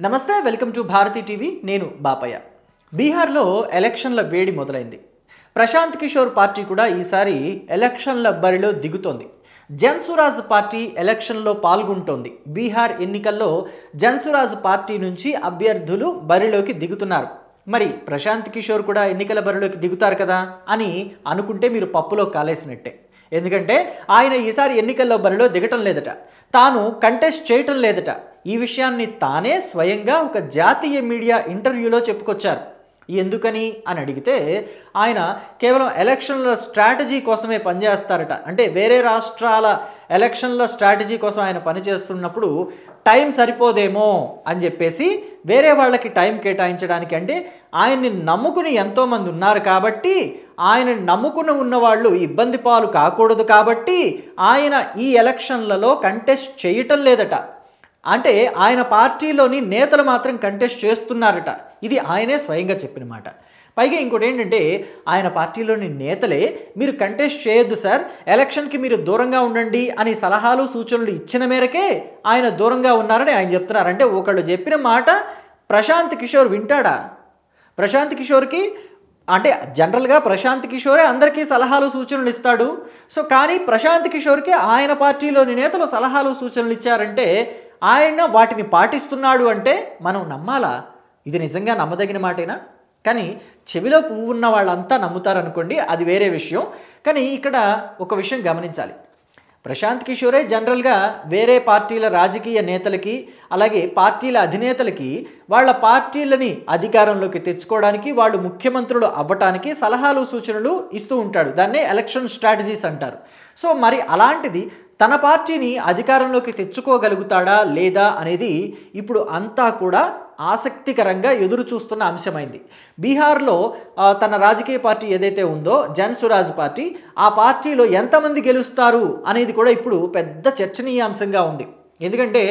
నమస్తే, welcome to Bharati TV. నేను బాపయ్య. బీహార్లో ఎలక్షన్ల వేడి మొదలైంది. ప్రశాంత్ కిషోర్ పార్టీ కూడా ఈసారి ఎలక్షన్ల బరిలో దిగుతోంది. జన్సురాజ్ పార్టీ ఎలక్షన్లో పాల్గొంటోంది. బీహార్ ఎన్నికల్లో జన్సురాజ్ పార్టీ నుంచి అభ్యర్థులు బరిలోకి దిగుతున్నారు. మరి ప్రశాంత్ కిషోర్ కూడా ఎన్నికల బరిలోకి దిగుతారు కదా అని అనుకుంటే మీరు పప్పులో కాలేసినట్టే. ఎందుకంటే ఆయన ఈసారి ఎన్నికల్లో బరిలో దిగటం లేదట, తాను కంటెస్ట్ చేయటం లేదట. ఈ విషయాన్ని తానే స్వయంగా ఒక జాతీయ మీడియా ఇంటర్వ్యూలో చెప్పుకొచ్చారు. ఎందుకని అని అడిగితే ఆయన కేవలం ఎలక్షన్ల స్ట్రాటజీ కోసమే పనిచేస్తారట. అంటే వేరే రాష్ట్రాల ఎలక్షన్ల స్ట్రాటజీ కోసం ఆయన పనిచేస్తున్నప్పుడు టైం సరిపోదేమో అని చెప్పేసి వేరే వాళ్ళకి టైం కేటాయించడానికి, అంటే ఆయన్ని నమ్ముకుని ఎంతోమంది ఉన్నారు కాబట్టి, ఆయన నమ్ముకుని ఉన్నవాళ్ళు ఇబ్బంది పాలు కాకూడదు కాబట్టి ఆయన ఈ ఎలక్షన్లలో కంటెస్ట్ చేయటం లేదట. అంటే ఆయన పార్టీలోని నేతలు మాత్రం కంటెస్ట్ చేస్తున్నారట. ఇది ఆయనే స్వయంగా చెప్పిన మాట. పైగా ఇంకోటి ఏంటంటే, ఆయన పార్టీలోని నేతలే మీరు కంటెస్ట్ చేయొద్దు సార్, ఎలక్షన్కి మీరు దూరంగా ఉండండి అని సలహాలు సూచనలు ఇచ్చిన మేరకే ఆయన దూరంగా ఉన్నారని ఆయన చెప్తున్నారు. అంటే ఒకళ్ళు చెప్పిన మాట ప్రశాంత్ కిషోర్ వింటాడా? ప్రశాంత్ కిషోర్కి అంటే జనరల్గా ప్రశాంత్ కిషోరే అందరికీ సలహాలు సూచనలు ఇస్తాడు. సో కానీ ప్రశాంత్ కిషోర్కి ఆయన పార్టీలోని నేతలు సలహాలు సూచనలు ఇచ్చారంటే ఆయన వాటిని పాటిస్తున్నాడు అంటే మనం నమ్మాలా? ఇది నిజంగా నమ్మదగిన మాటేనా? కానీ చెవిలో పువ్వు ఉన్న వాళ్ళంతా నమ్ముతారనుకోండి, అది వేరే విషయం. కానీ ఇక్కడ ఒక విషయం గమనించాలి. ప్రశాంత్ కిషోరే జనరల్గా వేరే పార్టీల రాజకీయ నేతలకి, అలాగే పార్టీల అధినేతలకి వాళ్ళ పార్టీలని అధికారంలోకి తెచ్చుకోవడానికి, వాళ్ళు ముఖ్యమంత్రులు అవ్వటానికి సలహాలు సూచనలు ఇస్తూ ఉంటాడు. దాన్నే ఎలక్షన్ స్ట్రాటజీస్ అంటారు. సో మరి అలాంటిది తన పార్టీని అధికారంలోకి తెచ్చుకోగలుగుతాడా లేదా అనేది ఇప్పుడు అంతా కూడా ఆసక్తికరంగా ఎదురు చూస్తున్న అంశమైంది. బీహార్లో తన రాజకీయ పార్టీ ఏదైతే ఉందో జన్సురాజ్ పార్టీ, ఆ పార్టీలో ఎంతమంది గెలుస్తారు అనేది కూడా ఇప్పుడు పెద్ద చర్చనీయాంశంగా ఉంది. ఎందుకంటే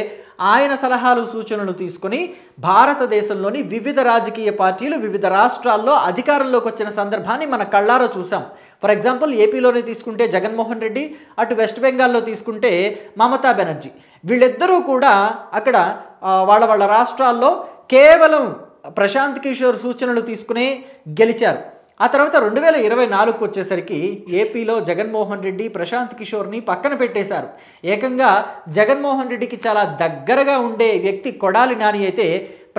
ఆయన సలహాలు సూచనలు తీసుకొని భారతదేశంలోని వివిధ రాజకీయ పార్టీలు వివిధ రాష్ట్రాల్లో అధికారంలోకి వచ్చిన సందర్భాన్ని మన కళ్ళారా చూసాం. ఫర్ ఎగ్జాంపుల్ ఏపీలోనే తీసుకుంటే జగన్మోహన్ రెడ్డి, అటు వెస్ట్ బెంగాల్లో తీసుకుంటే మమతా బెనర్జీ. వీళ్ళిద్దరూ కూడా అక్కడ వాళ్ళ రాష్ట్రాల్లో కేవలం ప్రశాంత్ కిషోర్ సూచనలు తీసుకునే గెలిచారు. ఆ తర్వాత 2024 వచ్చేసరికి ఏపీలో జగన్మోహన్ రెడ్డి ప్రశాంత్ కిషోర్ని పక్కన పెట్టేశారు. ఏకంగా జగన్మోహన్ రెడ్డికి చాలా దగ్గరగా ఉండే వ్యక్తి కొడాలి నాని అయితే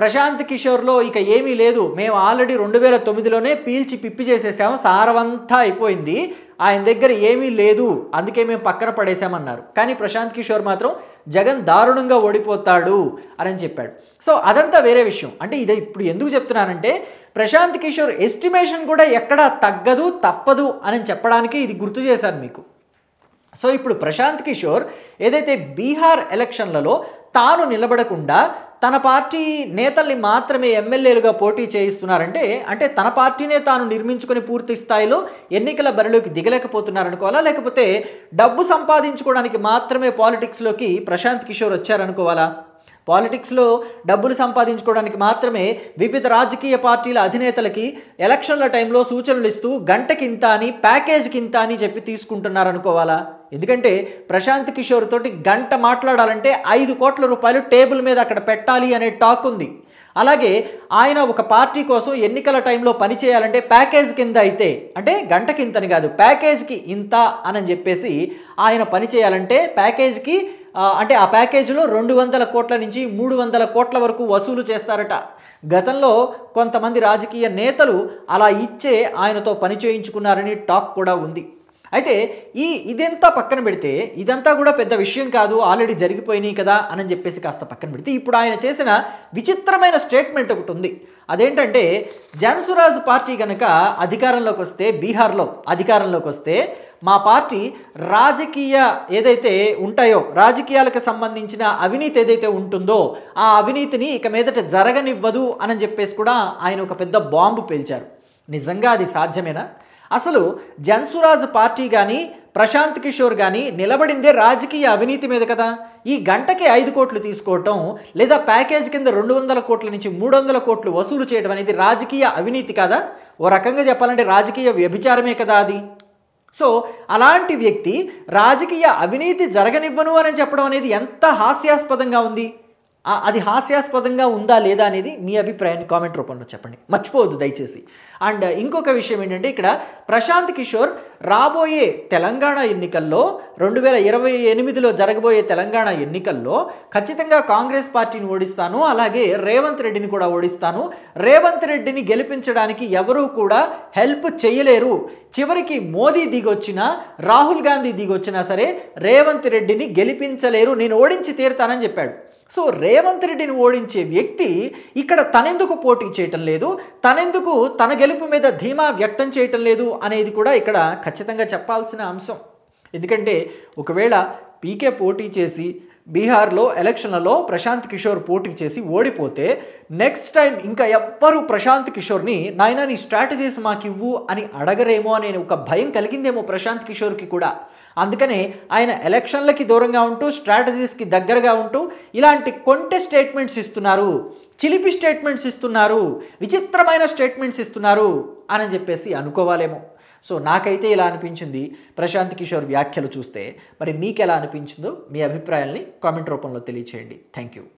ప్రశాంత్ కిషోర్లో ఇక ఏమీ లేదు, మేము ఆల్రెడీ 2009లోనే పీల్చి పిప్పి చేసేసాము, సారవంతా అయిపోయింది, ఆయన దగ్గర ఏమీ లేదు, అందుకే మేము పక్కన పడేశామన్నారు. కానీ ప్రశాంత్ కిషోర్ మాత్రం జగన్ దారుణంగా ఓడిపోతాడు అని చెప్పాడు. సో అదంతా వేరే విషయం. అంటే ఇది ఇప్పుడు ఎందుకు చెప్తున్నానంటే, ప్రశాంత్ కిషోర్ ఎస్టిమేషన్ కూడా ఎక్కడా తగ్గదు తప్పదు అని చెప్పడానికి ఇది గుర్తు చేశాను మీకు. సో ఇప్పుడు ప్రశాంత్ కిషోర్ ఏదైతే బీహార్ ఎలక్షన్లలో తాను నిలబడకుండా తన పార్టీ నేతల్ని మాత్రమే ఎమ్మెల్యేలుగా పోటీ చేయిస్తున్నారంటే, అంటే తన పార్టీనే తాను నిర్మించుకొని పూర్తి స్థాయిలో ఎన్నికల బరిలోకి దిగలేకపోతున్నారనుకోవాలా, లేకపోతే డబ్బు సంపాదించుకోవడానికి మాత్రమే పాలిటిక్స్లోకి ప్రశాంత్ కిషోర్ వచ్చారనుకోవాలా? పాలిటిక్స్లో డబ్బులు సంపాదించుకోవడానికి మాత్రమే వివిధ రాజకీయ పార్టీల అధినేతలకి ఎలక్షన్ల టైంలో సూచనలు ఇస్తూ గంటకింత అని, ప్యాకేజ్కింత అని చెప్పి తీసుకుంటున్నారనుకోవాలా? ఎందుకంటే ప్రశాంత్ కిషోర్ తోటి గంట మాట్లాడాలంటే 5 కోట్ల రూపాయలు టేబుల్ మీద అక్కడ పెట్టాలి అనే టాక్ ఉంది. అలాగే ఆయన ఒక పార్టీ కోసం ఎన్నికల టైంలో పనిచేయాలంటే ప్యాకేజ్ కింద అయితే, అంటే గంటకి ఇంతని కాదు, ప్యాకేజ్కి ఇంత అని చెప్పేసి ఆయన పనిచేయాలంటే ప్యాకేజ్కి అంటే ఆ ప్యాకేజీలో 200 కోట్ల నుంచి 300 కోట్ల వరకు వసూలు చేస్తారట. గతంలో కొంతమంది రాజకీయ నేతలు అలా ఇచ్చే ఆయనతో పని చేయించుకున్నారని టాక్ కూడా ఉంది. అయితే ఇదంతా పక్కన పెడితే, ఇదంతా కూడా పెద్ద విషయం కాదు, ఆల్రెడీ జరిగిపోయినాయి కదా అని చెప్పేసి కాస్త పక్కన పెడితే, ఇప్పుడు ఆయన చేసిన విచిత్రమైన స్టేట్మెంట్ ఒకటి ఉంది. అదేంటంటే, జన్సురాజ్ పార్టీ కనుక అధికారంలోకి వస్తే, బీహార్లో అధికారంలోకి వస్తే, మా పార్టీ రాజకీయ ఏదైతే ఉంటాయో, రాజకీయాలకు సంబంధించిన అవినీతి ఏదైతే ఉంటుందో ఆ అవినీతిని ఇక మీదట జరగనివ్వదు అని చెప్పేసి కూడా ఆయన ఒక పెద్ద బాంబు పేల్చారు. నిజంగా అది సాధ్యమేనా? అసలు జన్సురాజ్ పార్టీ కానీ ప్రశాంత్ కిషోర్ కానీ నిలబడిందే రాజకీయ అవినీతి మీద కదా. ఈ గంటకి 5 కోట్లు తీసుకోవటం, లేదా ప్యాకేజ్ కింద 200 కోట్ల నుంచి 300 కోట్లు వసూలు చేయడం అనేది రాజకీయ అవినీతి కాదా? ఓ రకంగా చెప్పాలంటే రాజకీయ వ్యభిచారమే కదా అది. సో అలాంటి వ్యక్తి రాజకీయ అవినీతి జరగనివ్వను అని చెప్పడం అనేది ఎంత హాస్యాస్పదంగా ఉంది. అది హాస్యాస్పదంగా ఉందా లేదా అనేది మీ అభిప్రాయాన్ని కామెంట్ రూపంలో చెప్పండి, మర్చిపోవద్దు దయచేసి. అండ్ ఇంకొక విషయం ఏంటంటే, ఇక్కడ ప్రశాంత్ కిషోర్ రాబోయే తెలంగాణ ఎన్నికల్లో 2028లో జరగబోయే తెలంగాణ ఎన్నికల్లో ఖచ్చితంగా కాంగ్రెస్ పార్టీని ఓడిస్తాను, అలాగే రేవంత్ రెడ్డిని కూడా ఓడిస్తాను, రేవంత్ రెడ్డిని గెలిపించడానికి ఎవరూ కూడా హెల్ప్ చేయలేరు, చివరికి మోదీ దిగొచ్చినా రాహుల్ గాంధీ దిగొచ్చినా సరే రేవంత్ రెడ్డిని గెలిపించలేరు, నేను ఓడించి తీరుతానని చెప్పాడు. సో రేవంత్ రెడ్డిని ఓడించే వ్యక్తి ఇక్కడ తనెందుకు పోటీ చేయటం లేదు, తనెందుకు తన గెలుపు మీద ధీమా వ్యక్తం చేయటం లేదు అనేది కూడా ఇక్కడ ఖచ్చితంగా చెప్పాల్సిన అంశం. ఎందుకంటే ఒకవేళ పీకే పోటీ చేసి బీహార్లో ఎలక్షన్లలో ప్రశాంత్ కిషోర్ పోటీ చేసి ఓడిపోతే నెక్స్ట్ టైం ఇంకా ఎవ్వరూ ప్రశాంత్ కిషోర్ని నాయనా నీ స్ట్రాటజీస్ మాకు ఇవ్వు అని అడగరేమో అనే ఒక భయం కలిగిందేమో ప్రశాంత్ కిషోర్కి కూడా. అందుకనే ఆయన ఎలక్షన్లకి దూరంగా ఉంటూ స్ట్రాటజీస్కి దగ్గరగా ఉంటూ ఇలాంటి కొంటె స్టేట్మెంట్స్ ఇస్తున్నారు, చిలిపి స్టేట్మెంట్స్ ఇస్తున్నారు, విచిత్రమైన స్టేట్మెంట్స్ ఇస్తున్నారు అని చెప్పేసి అనుకోవాలేమో. సో నాకైతే ఇలా అనిపించింది ప్రశాంత్ కిషోర్ వ్యాఖ్యలు చూస్తే. మరి మీకు ఎలా అనిపించిందో మీ అభిప్రాయాల్ని కామెంట్ రూపంలో తెలియచేయండి. Thank you.